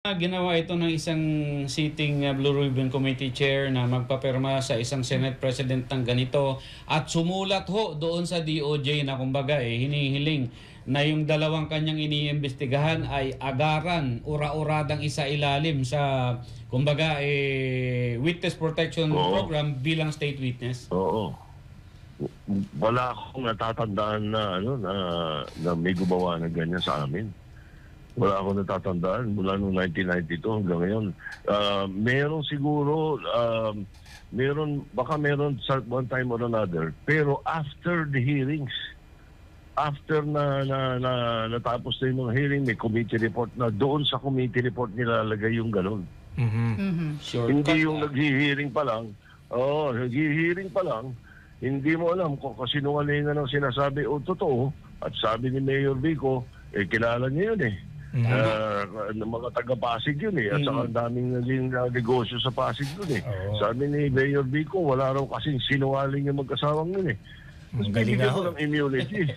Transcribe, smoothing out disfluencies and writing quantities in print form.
Ginawa ito ng isang sitting Blue Ribbon Committee Chair na magpapirma sa isang Senate President ng ganito at sumulat ho doon sa DOJ na kumbaga hinihiling na yung dalawang kanyang iniimbestigahan ay agaran, ura-uradang isa ilalim sa kumbaga Witness Protection Program bilang state witness. Oo. Wala akong natatandaan na may gumawa na ganyan sa amin. Wala akong natatandaan mula noong 1992 hanggang ngayon. Meron siguro, baka meron sa one time or another, pero after the hearings, after na natapos na yung mga hearing, may committee report na doon sa committee report nilalagay yung ganun. Sure. Hindi yung nag-hearing pa lang. Nag-hearing pa lang, hindi mo alam kung kasinungalingan ang sinasabi o totoo. At sabi ni Mayor Vico, kilala niya yun mga taga-Pasig yun at saka ang daming naging negosyo sa Pasig yun Sabi ni Mayor Vico, wala raw kasing sinungaling yung magkasawang yun Tapos bibigyan mo ng immunity.